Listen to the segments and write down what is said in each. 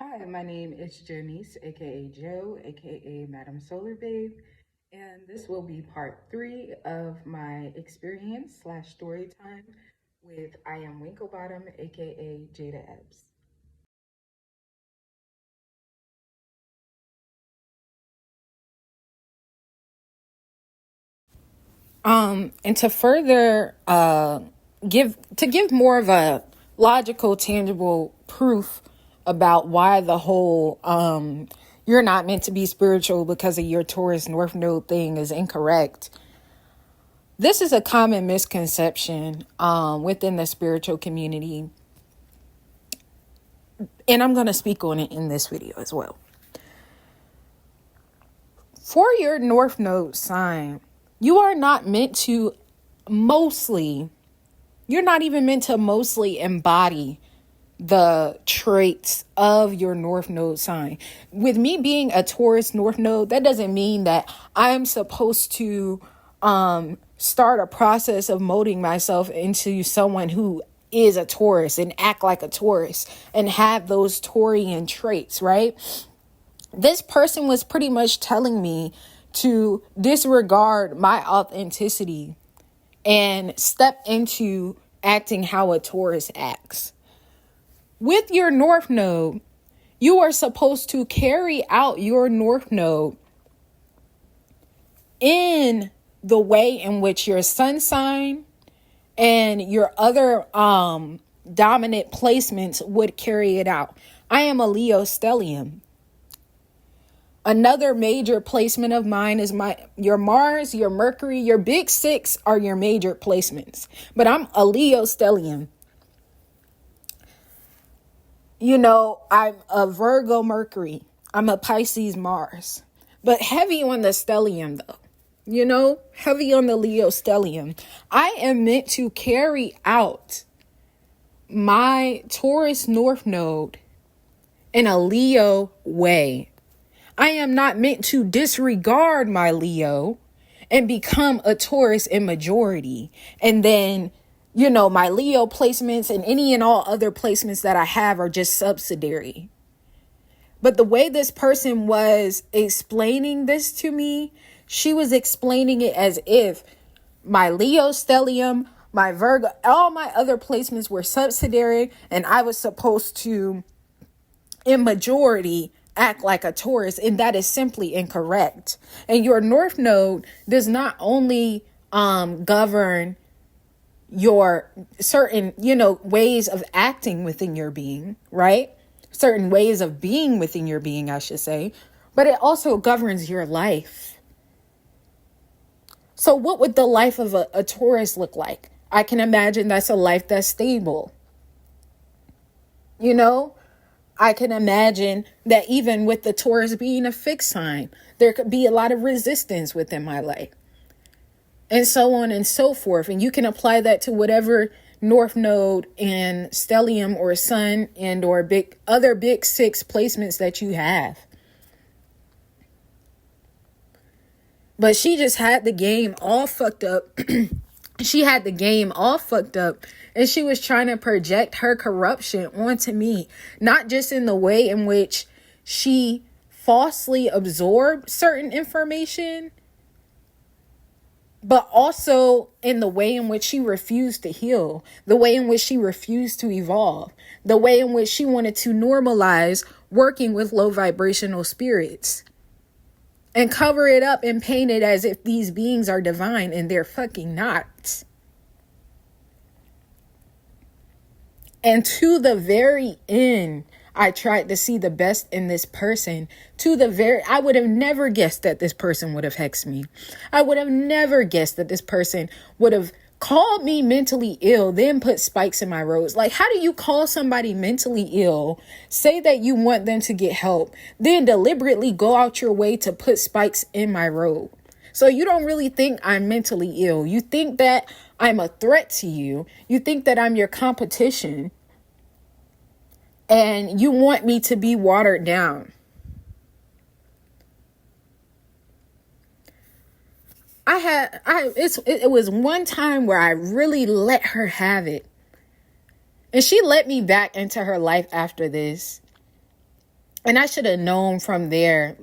Hi, my name is Janice, aka Joe, aka Madam Solar Babe, and this will be part three of my experience slash story time with I Am Winklebottom, aka Jada Ebbs. And to further give more of a logical, tangible proof about why the whole you're not meant to be spiritual because of your Taurus North Node thing is incorrect. This is a common misconception within the spiritual community, and I'm going to speak on it in this video as well. For your North Node sign, you are not meant to mostly, you're not even meant to mostly embody the traits of your North Node sign. With me being a Taurus North Node, that doesn't mean that I'm supposed to start a process of molding myself into someone who is a Taurus and act like a Taurus and have those Taurian traits, right? This person was pretty much telling me to disregard my authenticity and step into acting how a Taurus acts. With your North Node, you are supposed to carry out your North Node in the way in which your sun sign and your other dominant placements would carry it out. I am a Leo stellium. Another major placement of mine is your Mars, your Mercury, your big six are your major placements. But I'm a Leo stellium. I'm a Virgo Mercury. I'm a Pisces Mars. But heavy on the stellium though. Heavy on the Leo stellium. I am meant to carry out my Taurus North Node in a Leo way. I am not meant to disregard my Leo and become a Taurus in majority. And then, my Leo placements and any and all other placements that I have are just subsidiary. But the way this person was explaining this to me, she was explaining it as if my Leo stellium, my Virgo, all my other placements were subsidiary and I was supposed to, in majority, act like a Taurus, and that is simply incorrect. And your North Node does not only govern your certain, ways of acting within your being, right? Certain ways of being within your being, I should say, but it also governs your life. So what would the life of a Taurus look like? I can imagine that's a life that's stable. I can imagine that even with the Taurus being a fixed sign, there could be a lot of resistance within my life. And so on and so forth. And you can apply that to whatever North Node and stellium or sun and or other big six placements that you have. But she just had the game all fucked up. She had the game all fucked up, and she was trying to project her corruption onto me, not just in the way in which she falsely absorbed certain information, but also in the way in which she refused to heal, the way in which she refused to evolve, the way in which she wanted to normalize working with low vibrational spirits and cover it up and paint it as if these beings are divine, and they're fucking not. And to the very end, I tried to see the best in this person. I would have never guessed that this person would have hexed me. I would have never guessed that this person would have called me mentally ill, then put spikes in my roads. Like, how do you call somebody mentally ill, say that you want them to get help, then deliberately go out your way to put spikes in my road? So you don't really think I'm mentally ill. You think that I'm a threat to you. You think that I'm your competition. And you want me to be watered down. It was one time where I really let her have it. And she let me back into her life after this. And I should have known from there,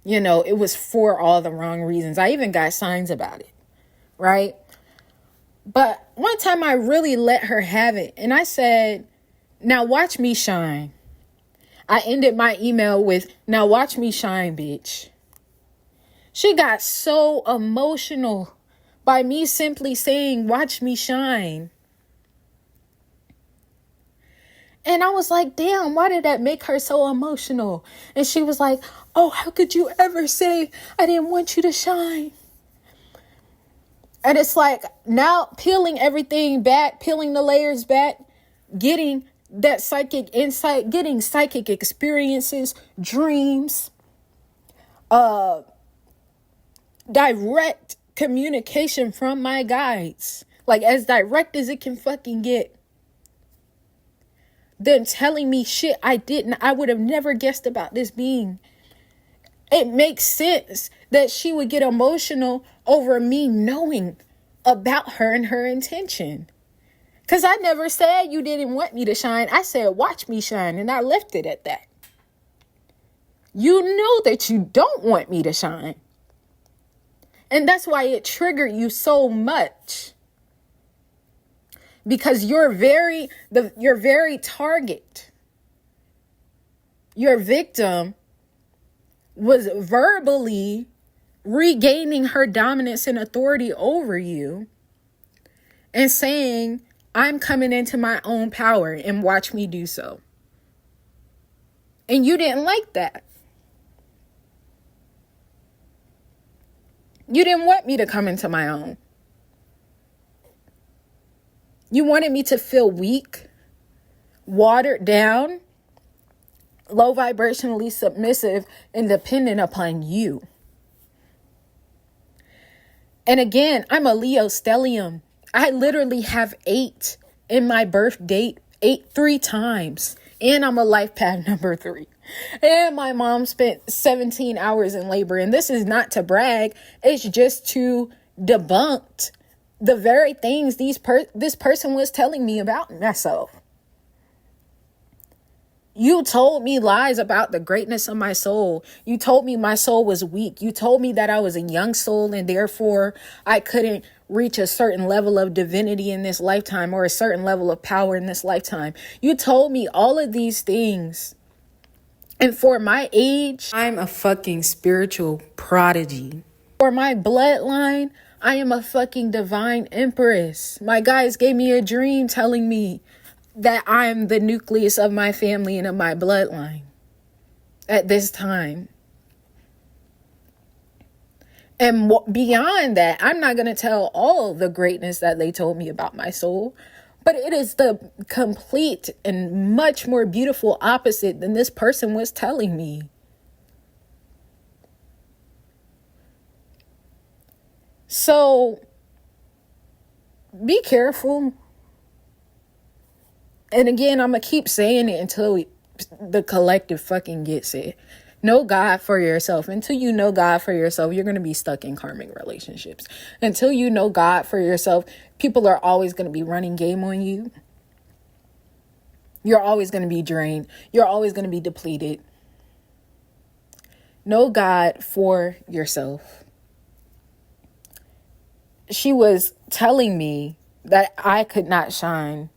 it was for all the wrong reasons. I even got signs about it, right? But one time I really let her have it. And I said, now watch me shine. I ended my email with, now watch me shine, bitch. She got so emotional by me simply saying, watch me shine. And I was like, damn, why did that make her so emotional? And she was like, oh, how could you ever say I didn't want you to shine? And it's like now peeling everything back, peeling the layers back, getting that psychic insight, getting psychic experiences, dreams, direct communication from my guides, like as direct as it can fucking get. Then telling me shit I would have never guessed about this being. It makes sense that she would get emotional over me knowing about her and her intention. Because I never said you didn't want me to shine. I said, watch me shine. And I left it at that. You know that you don't want me to shine. And that's why it triggered you so much. Because your very target, your victim, was verbally regaining her dominance and authority over you and saying, I'm coming into my own power and watch me do so. And you didn't like that. You didn't want me to come into my own. You wanted me to feel weak, watered down, low vibrationally submissive, and dependent upon you. And again, I'm a Leo stellium. I literally have 8 in my birth date, 3 times. And I'm a life path number 3. And my mom spent 17 hours in labor. And this is not to brag. It's just to debunk the very things this person was telling me about myself. You told me lies about the greatness of my soul. You told me my soul was weak. You told me that I was a young soul and therefore I couldn't reach a certain level of divinity in this lifetime or a certain level of power in this lifetime. You told me all of these things. And for my age, I'm a fucking spiritual prodigy. For my bloodline, I am a fucking divine empress. My guys gave me a dream telling me that I'm the nucleus of my family and of my bloodline at this time. And beyond that, I'm not going to tell all the greatness that they told me about my soul, but it is the complete and much more beautiful opposite than this person was telling me. So be careful. And again, I'm going to keep saying it until the collective fucking gets it. Know God for yourself. Until you know God for yourself, you're going to be stuck in karmic relationships. Until you know God for yourself, people are always going to be running game on you. You're always going to be drained. You're always going to be depleted. Know God for yourself. She was telling me that I could not shine.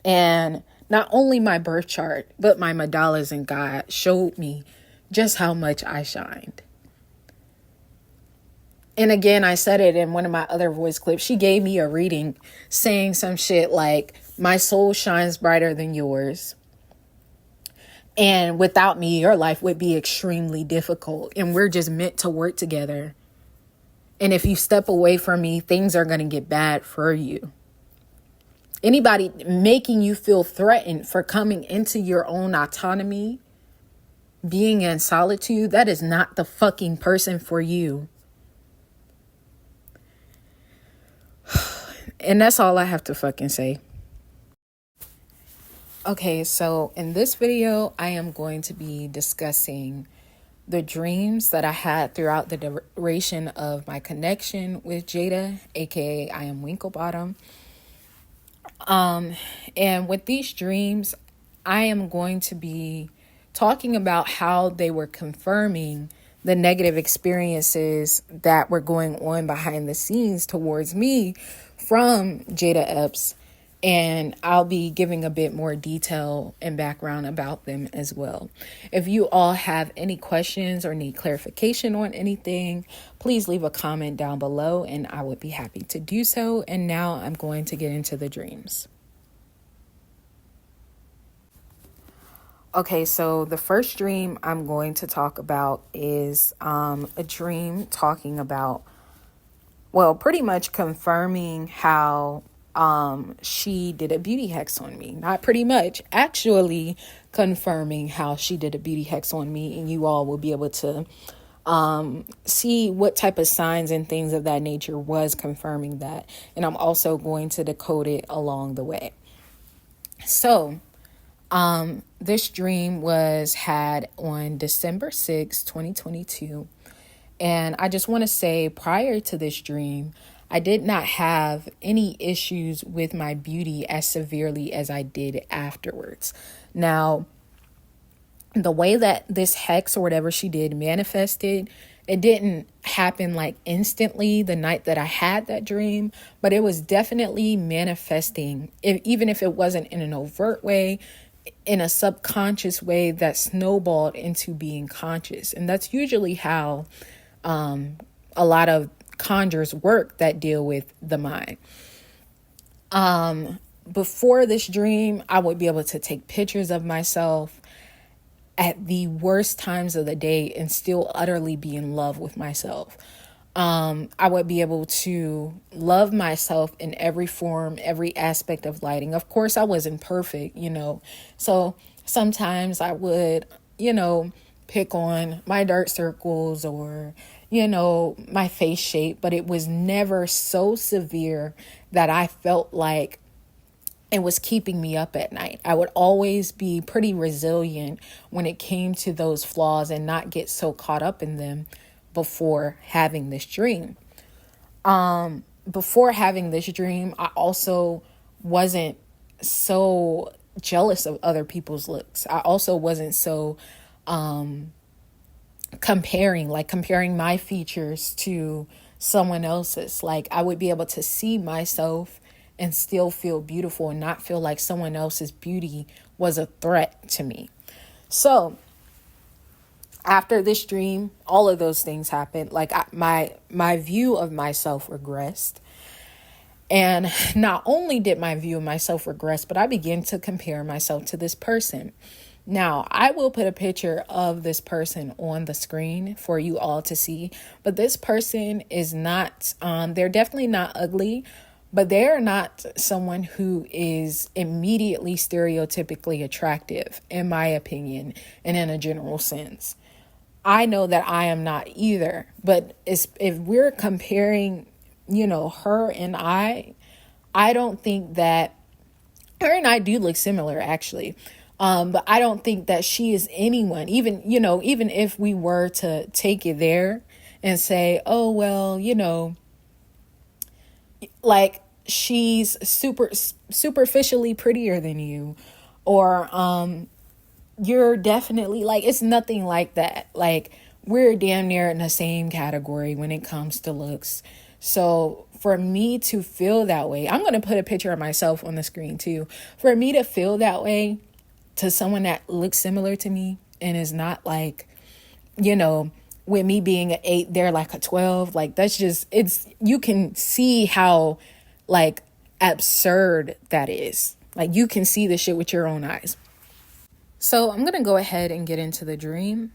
And not only my birth chart, but my mandalas in God showed me just how much I shined. And again, I said it in one of my other voice clips. She gave me a reading saying some shit like, my soul shines brighter than yours. And without me, your life would be extremely difficult. And we're just meant to work together. And if you step away from me, things are going to get bad for you. Anybody making you feel threatened for coming into your own autonomy, being in solitude, that is not the fucking person for you. And that's all I have to fucking say. Okay, so in this video, I am going to be discussing the dreams that I had throughout the duration of my connection with Jada, aka I am Winklebottom. And with these dreams, I am going to be talking about how they were confirming the negative experiences that were going on behind the scenes towards me from Jada Epps. And I'll be giving a bit more detail and background about them as well. If you all have any questions or need clarification on anything, please leave a comment down below and I would be happy to do so. And now I'm going to get into the dreams. Okay, so the first dream I'm going to talk about is a dream talking about, well, pretty much confirming how she did a beauty hex on me. Not pretty much, actually confirming how she did a beauty hex on me, and you all will be able to see what type of signs and things of that nature was confirming that. And I'm also going to decode it along the way. So, this dream was had on December 6, 2022. And I just want to say, prior to this dream, I did not have any issues with my beauty as severely as I did afterwards. Now, the way that this hex or whatever she did manifested, it didn't happen like instantly the night that I had that dream, but it was definitely manifesting, even if it wasn't in an overt way, in a subconscious way that snowballed into being conscious. And that's usually how a lot of conjures work that deal with the mind. Before this dream, I would be able to take pictures of myself at the worst times of the day and still utterly be in love with myself. I would be able to love myself in every form, every aspect of lighting. Of course, I wasn't perfect, so sometimes I would, pick on my dark circles or, my face shape, but it was never so severe that I felt like it was keeping me up at night. I would always be pretty resilient when it came to those flaws and not get so caught up in them before having this dream. Before having this dream, I also wasn't so jealous of other people's looks. I also wasn't so comparing my features to someone else's. Like, I would be able to see myself and still feel beautiful and not feel like someone else's beauty was a threat to me. So after this dream, all of those things happened. Like, my view of myself regressed. And not only did my view of myself regress, but I began to compare myself to this person. Now, I will put a picture of this person on the screen for you all to see, but this person is not, they're definitely not ugly, but they're not someone who is immediately stereotypically attractive, in my opinion, and in a general sense. I know that I am not either, but if we're comparing, her and I don't think that her and I do look similar, actually. But I don't think that she is anyone, even if we were to take it there and say, oh, well, like, she's superficially prettier than you, or you're definitely, like, it's nothing like that. Like, we're damn near in the same category when it comes to looks. So for me to feel that way, I'm going to put a picture of myself on the screen too. For me to feel that way to someone that looks similar to me and is not like, with me being an 8, they're like a 12. Like, that's just, you can see how, like, absurd that is. Like, you can see the shit with your own eyes. So I'm going to go ahead and get into the dream.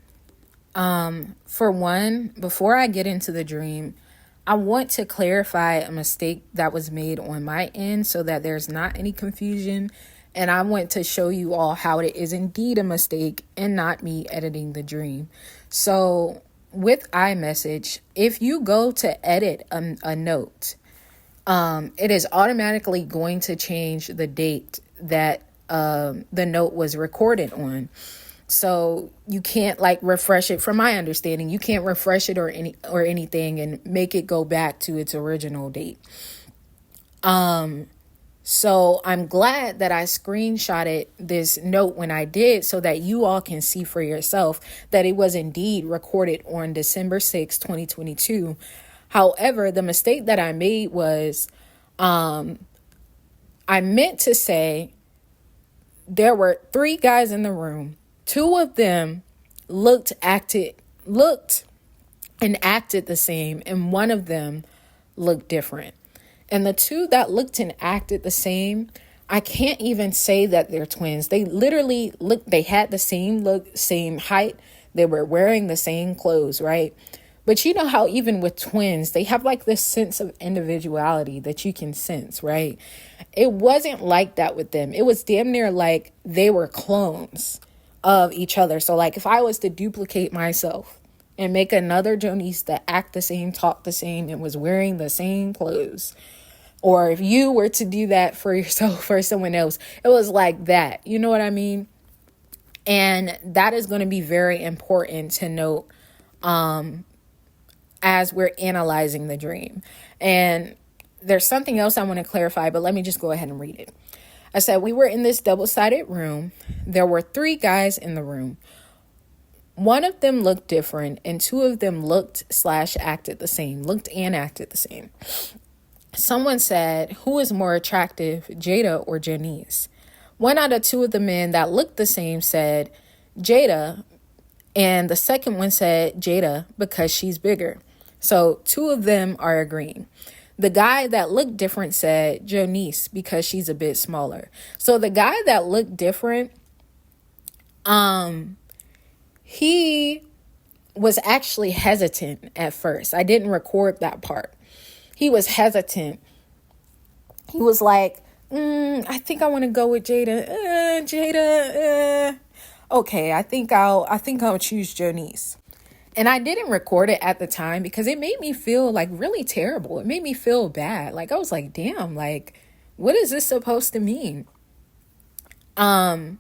For one, before I get into the dream, I want to clarify a mistake that was made on my end so that there's not any confusion. And I want to show you all how it is indeed a mistake and not me editing the dream. So with iMessage, if you go to edit a note, it is automatically going to change the date that the note was recorded on. So you can't, like, refresh it. From my understanding, you can't refresh it or anything and make it go back to its original date. So I'm glad that I screenshotted this note when I did, so that you all can see for yourself that it was indeed recorded on December 6, 2022. However, the mistake that I made was I meant to say there were 3 guys in the room. 2 of them looked and acted the same, and 1 of them looked different. And the 2 that looked and acted the same, I can't even say that they're twins. They literally they had the same look, same height. They were wearing the same clothes, right? But you know how even with twins, they have like this sense of individuality that you can sense, right? It wasn't like that with them. It was damn near like they were clones of each other. So like if I was to duplicate myself and make another Jonice that act the same, talk the same, and was wearing the same clothes, or if you were to do that for yourself or someone else, it was like that. You know what I mean? And that is going to be very important to note as we're analyzing the dream. And there's something else I want to clarify, but let me just go ahead and read it. I said, we were in this double-sided room. There were 3 guys in the room. 1 of them looked different, and 2 of them looked/acted the same, looked and acted the same. Someone said, who is more attractive, Jada or Janice? 1 out of 2 of the men that looked the same said Jada, and the second one said Jada because she's bigger. So 2 of them are agreeing. The guy that looked different said Jonice because she's a bit smaller. So the guy that looked different, he was actually hesitant at first. I didn't record that part. He was hesitant. He was like, I think I want to go with Jada. Okay, I think I'll choose Jonice. And I didn't record it at the time because it made me feel like really terrible. It made me feel bad. Like I was like, damn, like what is this supposed to mean? But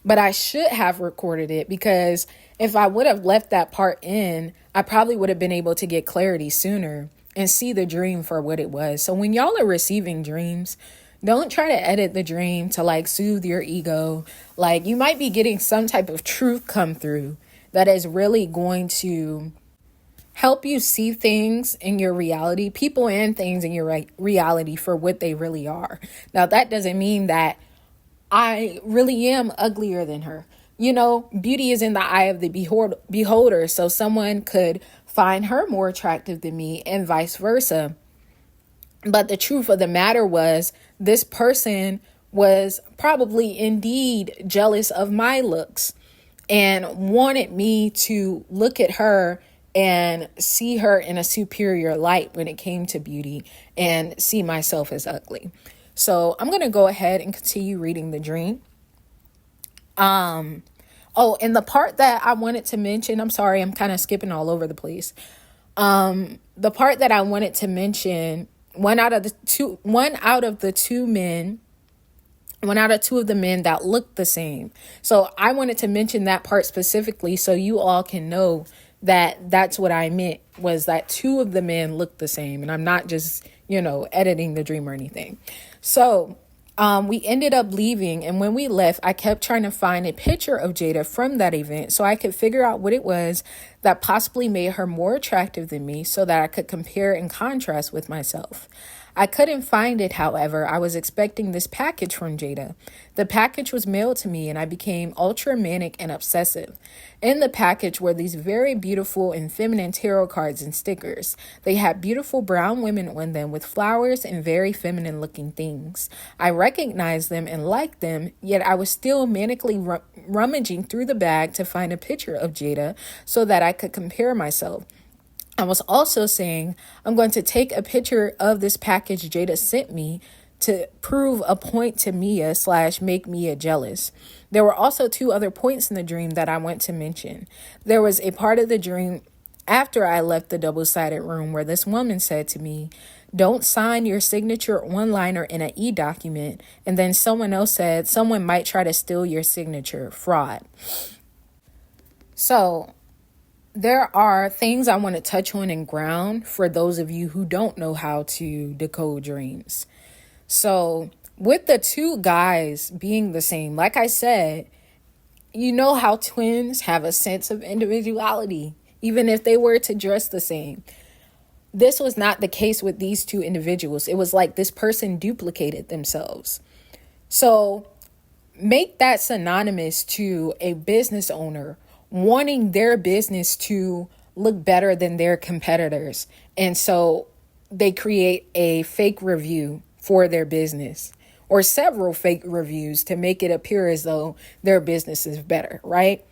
I should have recorded it, because if I would have left that part in, I probably would have been able to get clarity sooner and see the dream for what it was. So when y'all are receiving dreams, don't try to edit the dream to like soothe your ego. Like you might be getting some type of truth come through that is really going to help you see things in your reality, people and things in your reality for what they really are. Now, that doesn't mean that I really am uglier than her. You know, beauty is in the eye of the beholder. So someone could find her more attractive than me and vice versa. But the truth of the matter was, this person was probably indeed jealous of my looks and wanted me to look at her and see her in a superior light when it came to beauty and see myself as ugly. So I'm going to go ahead and continue reading the dream. And the part that I wanted to mention, I'm sorry, I'm kind of skipping all over the place. The part that I wanted to mention, one out of two of the men that looked the same. So I wanted to mention that part specifically so you all can know that that's what I meant, was that 2 of the men looked the same. And I'm not just, editing the dream or anything. So we ended up leaving. And when we left, I kept trying to find a picture of Jada from that event so I could figure out what it was that possibly made her more attractive than me so that I could compare and contrast with myself. I couldn't find it, however. I was expecting this package from Jada. The package was mailed to me and I became ultra manic and obsessive. In the package were these very beautiful and feminine tarot cards and stickers. They had beautiful brown women on them with flowers and very feminine looking things. I recognized them and liked them, yet I was still manically rummaging through the bag to find a picture of Jada so that I could compare myself. I was also saying, I'm going to take a picture of this package Jada sent me to prove a point to Mia / make Mia jealous. There were also 2 other points in the dream that I want to mention. There was a part of the dream after I left the double-sided room where this woman said to me, don't sign your signature one-liner in an e-document. And then someone else said, someone might try to steal your signature. Fraud. So there are things I want to touch on and ground for those of you who don't know how to decode dreams. So with the two guys being the same, like I said, you know how twins have a sense of individuality, even if they were to dress the same. This was not the case with these two individuals. It was like this person duplicated themselves. So make that synonymous to a business owner wanting their business to look better than their competitors. And so they create a fake review for their business, or several fake reviews to make it appear as though their business is better, right?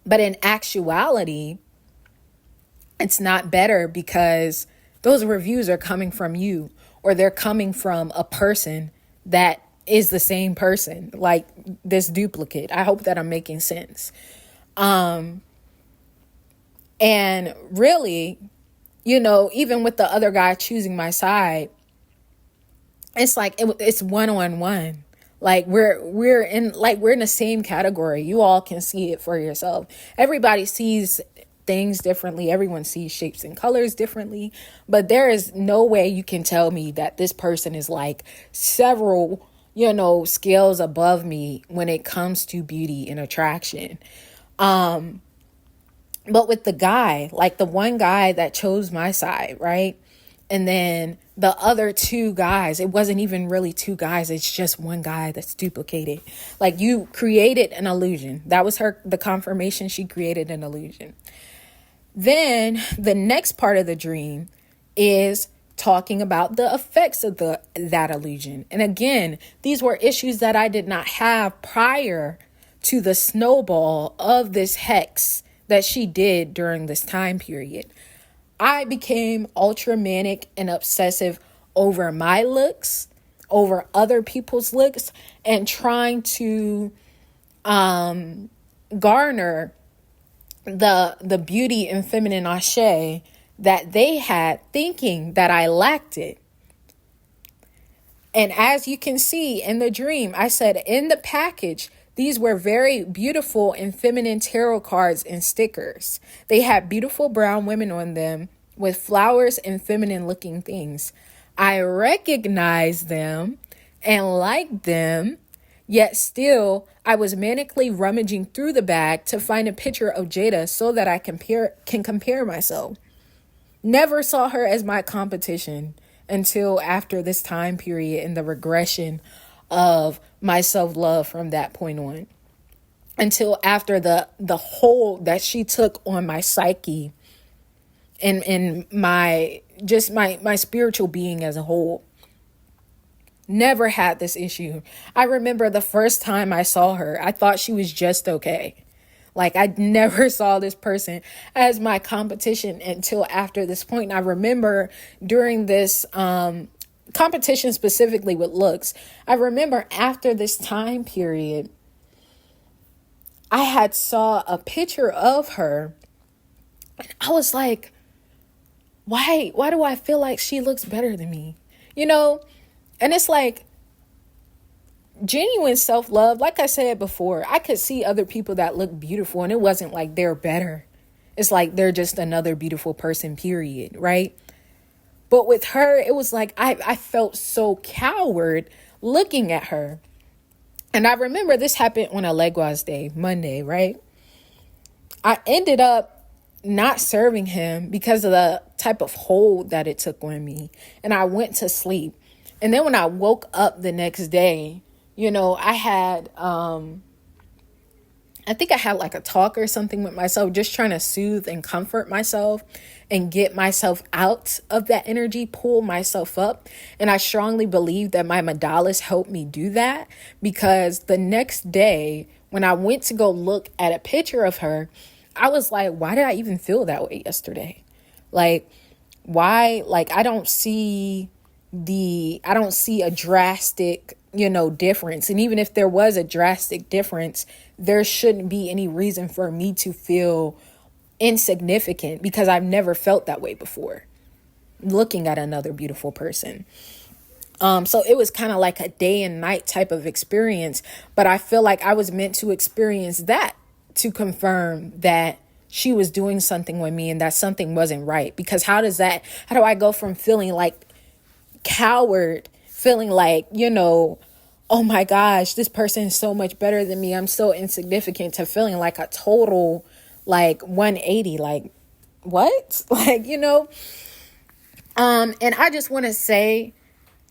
But in actuality, it's not better because those reviews are coming from you, or they're coming from a person that is the same person, like this duplicate. I hope that I'm making sense. And really, even with the other guy choosing my side, it's like it's one-on-one. Like we're in the same category. You all can see it for yourself. Everybody sees things differently. Everyone sees shapes and colors differently. But there is no way you can tell me that this person is like several, scales above me when it comes to beauty and attraction. But with the guy, like the one guy that chose my side, right? And then the other two guys, it wasn't even really two guys. It's just one guy that's duplicated. Like you created an illusion. That was the confirmation. She created an illusion. Then the next part of the dream is talking about the effects of that illusion. And again, these were issues that I did not have prior to the snowball of this hex that she did during this time period. I became ultra manic and obsessive over my looks, over other people's looks, and trying to garner the beauty and feminine ashe that they had, thinking that I lacked it. And as you can see in the dream, I said in the package, these were very beautiful and feminine tarot cards and stickers. They had beautiful brown women on them with flowers and feminine looking things. I recognized them and liked them, yet still I was manically rummaging through the bag to find a picture of Jada so that I can compare myself. Never saw her as my competition until after this time period and the regression of my self-love from that point on. Until after the hold that she took on my psyche and my spiritual being as a whole. Never had this issue. I remember the first time I saw her, I thought she was just okay. Like I never saw this person as my competition until after this point. And I remember during this competition specifically with looks, I remember after this time period, I had saw a picture of her and I was like, why do I feel like she looks better than me? And it's like genuine self-love. Like I said before, I could see other people that look beautiful and it wasn't like they're better. It's like they're just another beautiful person, period, right? But with her, it was like I felt so coward looking at her. And I remember this happened on a Legwas day, Monday, right? I ended up not serving him because of the type of hold that it took on me. And I went to sleep. And then when I woke up the next day, I had, I think I had like a talk or something with myself, just trying to soothe and comfort myself and get myself out of that energy, pull myself up. And I strongly believe that my mandalas helped me do that, because the next day when I went to go look at a picture of her, I was like, why did I even feel that way yesterday? Like, why? Like, I don't see a drastic, difference. And even if there was a drastic difference, there shouldn't be any reason for me to feel insignificant, because I've never felt that way before looking at another beautiful person. So it was kind of like a day and night type of experience, but I feel like I was meant to experience that to confirm that she was doing something with me and that something wasn't right. Because how do I go from feeling like coward, feeling like, oh my gosh, this person is so much better than me, I'm so insignificant, to feeling like a total like 180, like what? Like, and I just want to say,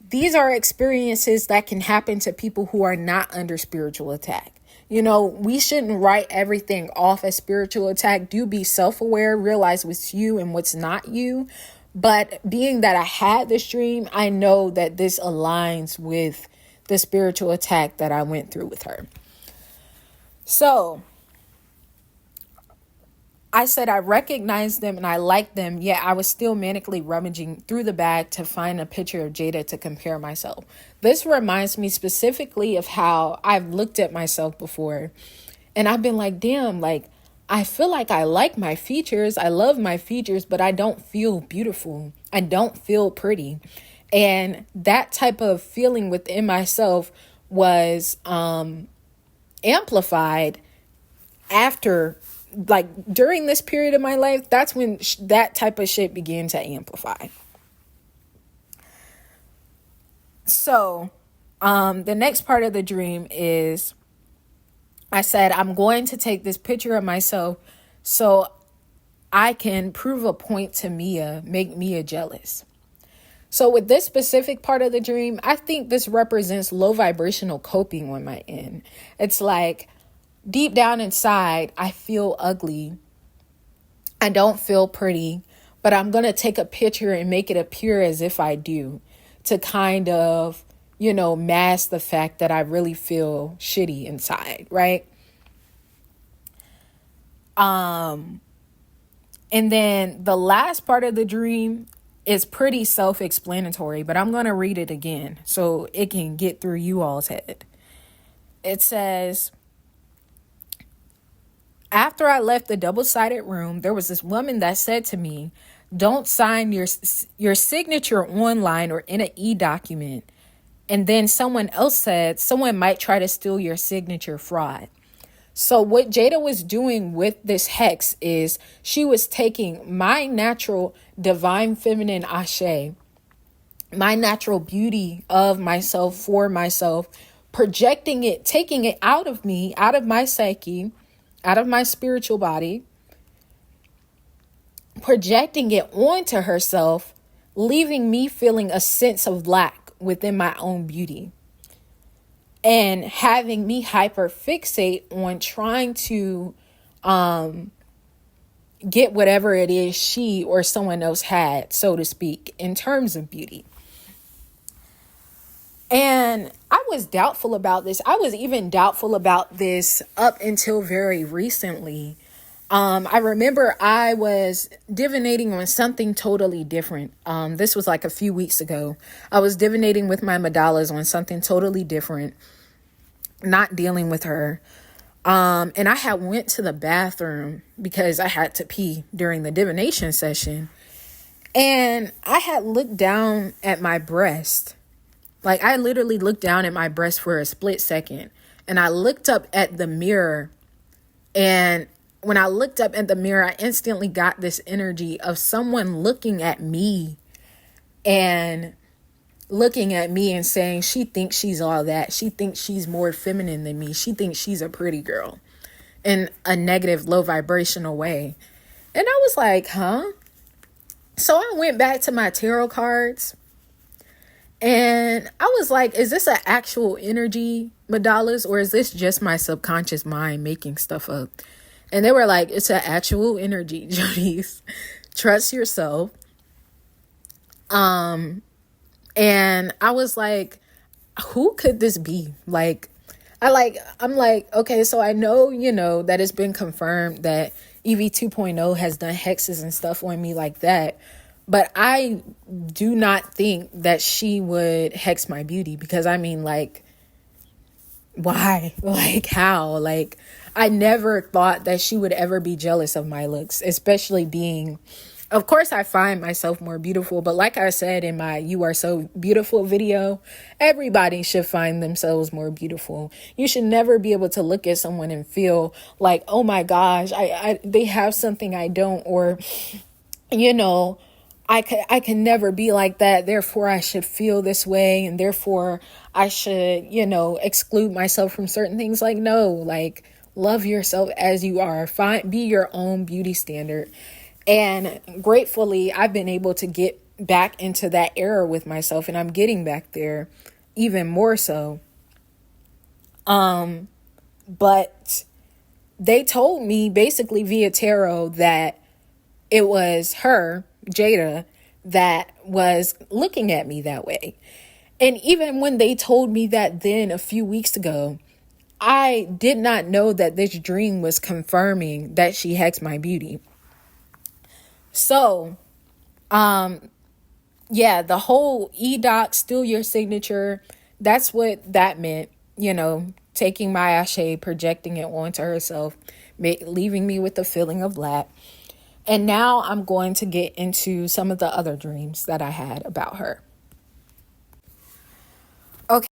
these are experiences that can happen to people who are not under spiritual attack. We shouldn't write everything off as spiritual attack. Do be self-aware, realize what's you and what's not you. But being that I had this dream, I know that this aligns with the spiritual attack that I went through with her. So I said I recognized them and I liked them, yet I was still manically rummaging through the bag to find a picture of Jada to compare myself. This reminds me specifically of how I've looked at myself before, and I've been like, damn, like, I feel like I like my features. I love my features, but I don't feel beautiful. I don't feel pretty. And that type of feeling within myself was amplified after, like, during this period of my life. That's when that type of shit began to amplify. So the next part of the dream is, I said, I'm going to take this picture of myself so I can prove a point to Mia, make Mia jealous. So with this specific part of the dream, I think this represents low vibrational coping on my end. It's like, deep down inside, I feel ugly. I don't feel pretty, but I'm going to take a picture and make it appear as if I do, to kind of, mask the fact that I really feel shitty inside, right? And then the last part of the dream is pretty self-explanatory, but I'm going to read it again so it can get through you all's head. It says, after I left the double-sided room, there was this woman that said to me, don't sign your signature online or in an e-document. And then someone else said, someone might try to steal your signature, fraud. So what Jada was doing with this hex is she was taking my natural divine feminine ashe, my natural beauty of myself for myself, projecting it, taking it out of me, out of my psyche, out of my spiritual body, projecting it onto herself, leaving me feeling a sense of lack within my own beauty, and having me hyper fixate on trying to get whatever it is she or someone else had, so to speak, in terms of beauty. And I was doubtful about this. I was even doubtful about this up until very recently. I remember I was divinating on something totally different. This was like a few weeks ago. I was divinating with my Madalas on something totally different, not dealing with her. And I had went to the bathroom because I had to pee during the divination session. And I had looked down at my breast. Like, I literally looked down at my breast for a split second. And I looked up at the mirror. And when I looked up at the mirror, I instantly got this energy of someone looking at me and saying, she thinks she's all that. She thinks she's more feminine than me. She thinks she's a pretty girl, in a negative, low vibrational way. And I was like, huh? So I went back to my tarot cards and I was like, is this an actual energy, Madalas, or is this just my subconscious mind making stuff up? And they were like, it's an actual energy, Jodice. Trust yourself. And I was like, who could this be? I'm like, okay, so I know, that it's been confirmed that EV 2.0 has done hexes and stuff on me like that. But I do not think that she would hex my beauty, because I mean, like, why? Like, how? Like, I never thought that she would ever be jealous of my looks, especially being, of course, I find myself more beautiful. But like I said in my You Are So Beautiful video, everybody should find themselves more beautiful. You should never be able to look at someone and feel like, oh my gosh, they have something I don't, or, I can never be like that. Therefore, I should feel this way, and therefore I should, exclude myself from certain things. Like, no, like, love yourself as you are. Be your own beauty standard. And gratefully, I've been able to get back into that era with myself, and I'm getting back there even more so. But they told me basically via tarot that it was her, Jada, that was looking at me that way. And even when they told me that then a few weeks ago, I did not know that this dream was confirming that she hexed my beauty. So, yeah, the whole e-doc, steal your signature, that's what that meant, taking my ashe, projecting it onto herself, leaving me with the feeling of lack. And now I'm going to get into some of the other dreams that I had about her.